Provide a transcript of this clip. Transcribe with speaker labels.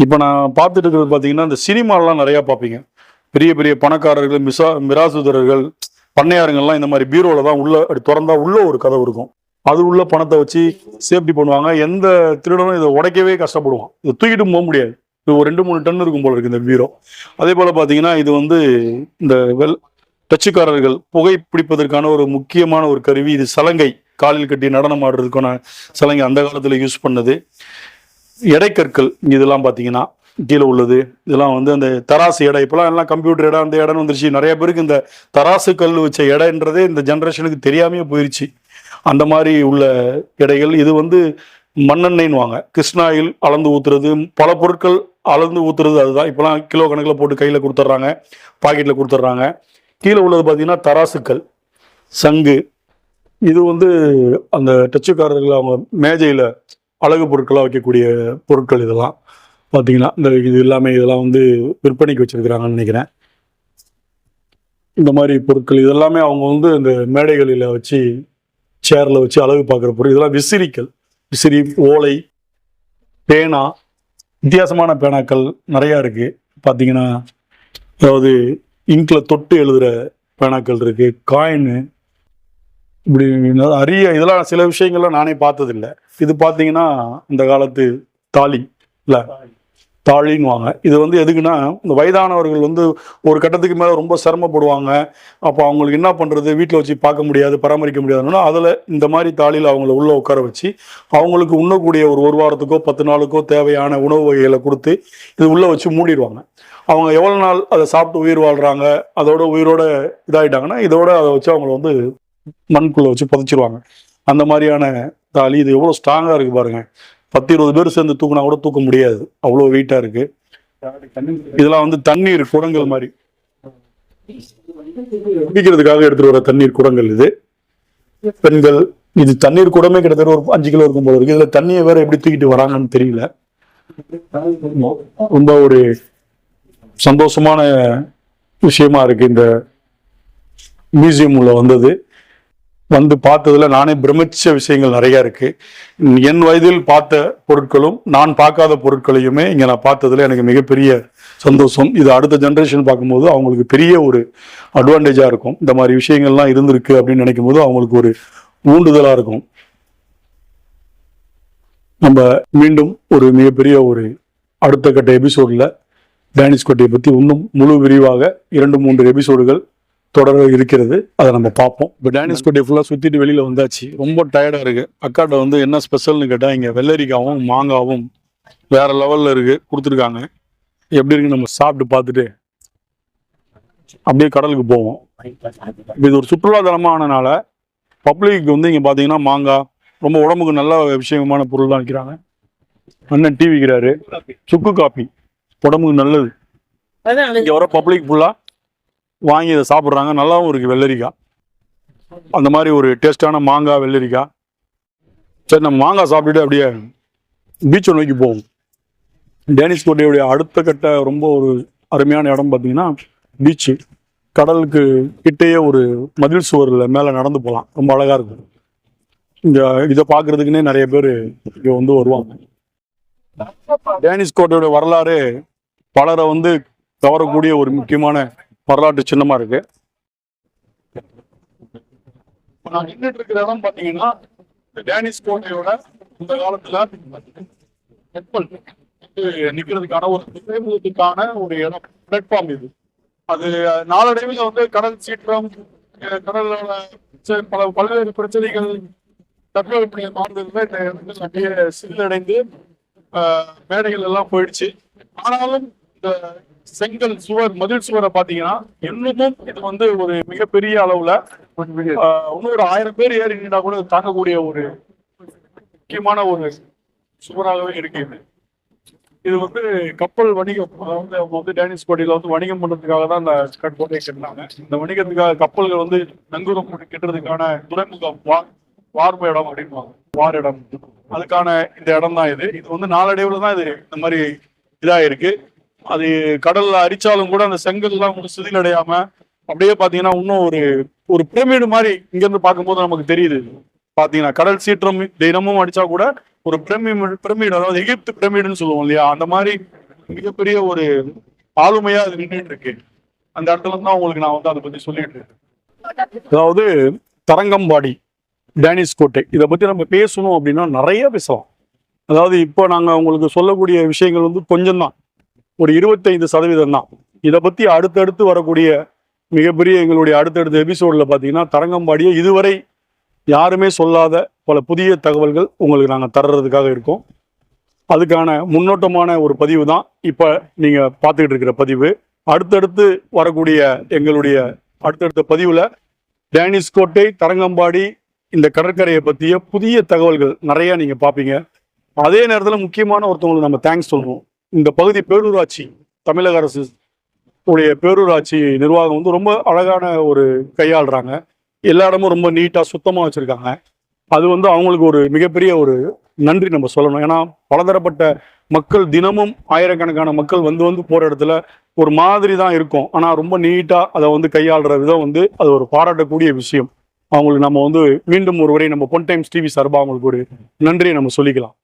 Speaker 1: இப்போ நான் பார்த்துட்டு இருக்கிறது பார்த்தீங்கன்னா, இந்த சினிமாலாம் நிறையா பார்ப்பீங்க. பெரிய பெரிய பணக்காரர்கள், மிராசுதாரர்கள், பண்ணையாருங்கள்லாம் இந்த மாதிரி பீரோல தான் உள்ள அப்படி தொறந்தா உள்ள ஒரு கதவு இருக்கும். அது உள்ள பணத்தை வச்சு சேஃப்டி பண்ணுவாங்க. எந்த திருடனும் இதை உடைக்கவே கஷ்டப்படுவான். இதை தூக்கிட்டு போக முடியாது. இது ஒரு 2-3 டன் இருக்கும் போல இருக்கு இந்த பீரோ. அதே போல பார்த்தீங்கன்னா, இது வந்து இந்த டச்சுக்காரர்கள் புகை பிடிப்பதற்கான ஒரு முக்கியமான ஒரு கருவி. இது சலங்கை, காலில் கட்டி நடனம் ஆடுறதுக்கான சலங்கை அந்த காலத்தில் யூஸ் பண்ணது. எடைக்கற்கள் இதெல்லாம் பார்த்தீங்கன்னா கீழே உள்ளது. இதெல்லாம் வந்து அந்த தராசு எடை. இப்பெல்லாம் எல்லாம் கம்ப்யூட்டர் எடை அந்த இடம்னு வந்துருச்சு. நிறைய பேருக்கு இந்த தராசு கல் வச்ச எடைன்றதே இந்த ஜென்ரேஷனுக்கு தெரியாமையே போயிருச்சு. அந்த மாதிரி உள்ள எடைகள். இது வந்து மண்ணெண்ணெய்ன்னு வாங்க, கிருஷ்ணாயில் அளந்து ஊத்துறது, பல பொருட்கள் அளந்து ஊத்துறது. அதுதான் இப்பெல்லாம் கிலோ கணக்கில் போட்டு கையில் கொடுத்துட்றாங்க, பாக்கெட்டில் கொடுத்துட்றாங்க. கீழே உள்ளது பார்த்தீங்கன்னா தராசுக்கள், சங்கு. இது வந்து அந்த டச்சுக்காரர்கள் அவங்க மேஜையில் அழகு பொருட்களாக வைக்கக்கூடிய பொருட்கள். இதெல்லாம் பார்த்தீங்கன்னா இந்த இது எல்லாமே இதெல்லாம் வந்து விற்பனைக்கு வச்சிருக்கிறாங்கன்னு நினைக்கிறேன். இந்த மாதிரி பொருட்கள் இதெல்லாமே அவங்க வந்து இந்த மேடைகளில் வச்சு சேரில் வச்சு அழகு பார்க்குற பொருள். இதெல்லாம் விசிறிகள், விசிறி, ஓலை, பேனா, வித்தியாசமான பேனாக்கள் நிறையா இருக்குது. பார்த்தீங்கன்னா அதாவது இங்கில் தொட்டு எழுதுகிற பேனாக்கள் இருக்குது, காயின்னு, இப்படி அரிய இதெல்லாம் சில விஷயங்கள்லாம் நானே பார்த்ததில்லை. இது பார்த்தீங்கன்னா இந்த காலத்து தாலி இல்லை, தாழின்னு வாங்க. இது வந்து எதுக்குன்னா, இந்த வயதானவர்கள் வந்து ஒரு கட்டத்துக்கு மேலே ரொம்ப சிரமப்படுவாங்க. அப்போ அவங்களுக்கு என்ன பண்ணுறது, வீட்டில் வச்சு பார்க்க முடியாது, பராமரிக்க முடியாதுன்னா அதில் இந்த மாதிரி தாலியில் அவங்கள உள்ளே உட்கார வச்சு அவங்களுக்கு உண்ணக்கூடிய ஒரு வாரத்துக்கோ 10 நாளுக்கோ தேவையான உணவு வகைகளை கொடுத்து இது உள்ளே வச்சு மூடிடுவாங்க. அவங்க எவ்வளோ நாள் அதை சாப்பிட்டு உயிர் வாழ்கிறாங்க, அதோட உயிரோட இதாகிட்டாங்கன்னா இதோட அதை வச்சு அவங்கள வந்து மண்குள்ளே வச்சு புதைச்சிருவாங்க. அந்த மாதிரியான தாலி. இது எவ்வளோ ஸ்ட்ராங்காக இருக்குது பாருங்கள். 10-20 பேர் சேர்ந்து தூக்கினா கூட தூக்க முடியாது, அவ்வளோ வெயிட்டாக இருக்கு. இதெல்லாம் வந்து தண்ணீர் குடங்கள் மாதிரி குடிக்கிறதுக்காக எடுத்துட்டு வர தண்ணீர் குடங்கள். இது பெண்கள் இது தண்ணீர் குடமே கிட்டத்தட்ட ஒரு 5 கிலோ இருக்கும் போல இருக்கு. இதுல தண்ணியை வேற எப்படி தூக்கிட்டு வராங்கன்னு தெரியல. ரொம்ப ஒரு சந்தோஷமான விஷயமா இருக்கு இந்த மியூசியம் உள்ள வந்தது. வந்து பார்த்ததுல நானே பிரமிச்ச விஷயங்கள் நிறைய இருக்கு. என் வயதில் பார்த்த பொருட்களும் நான் பார்க்காத பொருட்களையுமே இங்க நான் பார்த்ததுல எனக்கு மிகப்பெரிய சந்தோஷம். இது அடுத்த ஜென்ரேஷன் பார்க்கும்போது அவங்களுக்கு பெரிய ஒரு அட்வான்டேஜா இருக்கும். இந்த மாதிரி விஷயங்கள்லாம் இருந்திருக்கு அப்படின்னு நினைக்கும் போது அவங்களுக்கு ஒரு ஊண்டுதலா இருக்கும். நம்ம மீண்டும் ஒரு மிகப்பெரிய ஒரு அடுத்த கட்ட எபிசோட்ல டேனிஷ் கோட்டையை பத்தி இன்னும் முழு விரிவாக 2-3 எபிசோடுகள் தொடர இருக்கிறது. அதை நம்ம பார்ப்போம். இப்போ டேனிஷ் கோட்டையை ஃபுல்லாக சுற்றிட்டு வெளியில் வந்தாச்சு. ரொம்ப டயர்டாக இருக்குது. அக்காட்ட வந்து என்ன ஸ்பெஷல்னு கேட்டால் இங்கே வெள்ளரிக்காவும் மாங்காவும் வேறு லெவலில் இருக்குது, கொடுத்துருக்காங்க. எப்படி இருக்குன்னு நம்ம சாப்பிட்டு பார்த்துட்டு அப்படியே கடலுக்கு போவோம். இது ஒரு சுற்றுலாத்தலமானனால பப்ளிக்கு வந்து இங்கே பார்த்தீங்கன்னா மாங்காய் ரொம்ப உடம்புக்கு நல்ல விஷயமான பொருள் தான் விற்கிறாங்க. அண்ணன் டீ விற்கிறாரு. சுக்கு காப்பி உடம்புக்கு நல்லது. இங்கே வர பப்ளிக் ஃபுல்லாக வாங்கி இதை சாப்பிட்றாங்க. நல்லாவும் இருக்குது வெள்ளரிக்காய். அந்த மாதிரி ஒரு டேஸ்டான மாங்காய், வெள்ளரிக்காய். சரி, நம்ம மாங்காய் சாப்பிட்டுட்டு அப்படியே பீச்சை நோக்கி போவோம். டேனிஷ் கோட்டையுடைய அடுத்த கட்ட ரொம்ப ஒரு அருமையான இடம் பார்த்தீங்கன்னா பீச்சு. கடலுக்கு கிட்டேயே ஒரு மதில் சுவரில் மேலே நடந்து போகலாம். ரொம்ப அழகாக இருக்கும். இங்கே இதை பார்க்குறதுக்குன்னே நிறைய பேர் இங்கே வந்து வருவாங்க. டேனிஷ் கோட்டையோட வரலாறு பலரை வந்து கவரக்கூடிய ஒரு முக்கியமான வரலாற்று சின்னமா இருக்கு. நான் நின்றுட்டு இருக்கிற இடம் பாத்தீங்கன்னா டேனிஷ் கோட்டையோட இந்த காலத்துல கப்பல் நிக்கிறதுக்கான ஒரு துறைமுகத்துக்கான ஒரு இடம், பிளாட்ஃபார்ம். இது அது நாளடைவில் வந்து கடல் சீற்றம், கடலோட பல்வேறு பிரச்சனைகள், தட்பவெப்பநிலை மாறுதல்ல இந்த இடத்துல நிறைய சில்லடைந்து மேடைகள் எல்லாம் போயிடுச்சு. ஆனாலும் இந்த செங்கல் சுவர், மதில் சுவரை பாத்தீங்கன்னா இன்னமும் இது வந்து ஒரு மிகப்பெரிய அளவுல இன்னொரு 1000 பேர் ஏறி நின்றா கூட தாங்கக்கூடிய ஒரு முக்கியமான ஒரு சுவராகவே இருக்கு. இது வந்து கப்பல் வணிகம், அதாவது அவங்க வந்து டேனிஷ் கோட்டையில வந்து வணிகம் பண்றதுக்காக தான் இந்த கோட்டையை கட்டினாங்க. இந்த வணிகத்துக்காக கப்பல்கள் வந்து நங்கூரம் கட்டுறதுக்கான துறைமுகம், வார்ப்பு இடம் அப்படின்வாங்க, வார் இடம். அதுக்கான இந்த இடம் தான் இது. இது வந்து நாளடைவுல தான் இது இந்த மாதிரி இதாயிருக்கு. அது கடல்ல அரிச்சாலும் கூட அந்த செங்கல் எல்லாம் சிதில் அடையாம அப்படியே பாத்தீங்கன்னா இன்னும் ஒரு பிரமிடு மாதிரி இங்க இருந்து பார்க்கும்போது நமக்கு தெரியுது. பாத்தீங்கன்னா கடல் சீற்றம் தினமும் அடிச்சா கூட ஒரு பிரமிடு, அதாவது எகிப்து பிரமிடுன்னு சொல்லுவோம் இல்லையா, அந்த மாதிரி மிகப்பெரிய ஒரு ஆளுமையா அது நின்றுட்டு இருக்கு. அந்த இடத்துல தான் உங்களுக்கு நான் வந்து அதை பத்தி சொல்லிட்டு இருக்கேன். அதாவது தரங்கம்பாடி, டேனிஷ் கோட்டை, இதை பத்தி நம்ம பேசணும் அப்படின்னா நிறைய பேசலாம். அதாவது இப்போ நாங்க உங்களுக்கு சொல்லக்கூடிய விஷயங்கள் வந்து கொஞ்சம் தான், ஒரு 25% தான். இதை பத்தி அடுத்தடுத்து வரக்கூடிய மிகப்பெரிய எங்களுடைய அடுத்தடுத்த எபிசோட்ல பாத்தீங்கன்னா தரங்கம்பாடியை இதுவரை யாருமே சொல்லாத பல புதிய தகவல்கள் உங்களுக்கு நாங்கள் தர்றதுக்காக இருக்கோம். அதுக்கான முன்னோட்டமான ஒரு பதிவு தான் இப்போ நீங்க பார்த்துக்கிட்டு இருக்கிற பதிவு. அடுத்தடுத்து வரக்கூடிய எங்களுடைய அடுத்தடுத்த பதிவுல டேனிஷ் கோட்டை, தரங்கம்பாடி, இந்த கடற்கரையை பற்றிய புதிய தகவல்கள் நிறைய நீங்க பார்ப்பீங்க. அதே நேரத்தில் முக்கியமான ஒருத்தவங்களுக்கு நம்ம தேங்க்ஸ் சொல்லணும். இந்த பகுதி பேரூராட்சி, தமிழக அரசு உடைய பேரூராட்சி நிர்வாகம் வந்து ரொம்ப அழகான ஒரு கையாளுறாங்க. எல்லா இடமும் ரொம்ப நீட்டா சுத்தமா வச்சிருக்காங்க. அது வந்து அவங்களுக்கு ஒரு மிகப்பெரிய ஒரு நன்றி நம்ம சொல்லணும். ஏன்னா பலதரப்பட்ட மக்கள் தினமும் ஆயிரக்கணக்கான மக்கள் வந்து வந்து போற இடத்துல ஒரு மாதிரி தான் இருக்கும். ஆனா ரொம்ப நீட்டா அதை வந்து கையாளுற விதம் வந்து அது ஒரு பாராட்டக்கூடிய விஷயம். அவங்களுக்கு நம்ம வந்து மீண்டும் ஒரு முறை நம்ம பொன் டைம்ஸ் டிவி சார்பாக அவங்களுக்கு ஒரு நன்றியை நம்ம சொல்லிக்கலாம்.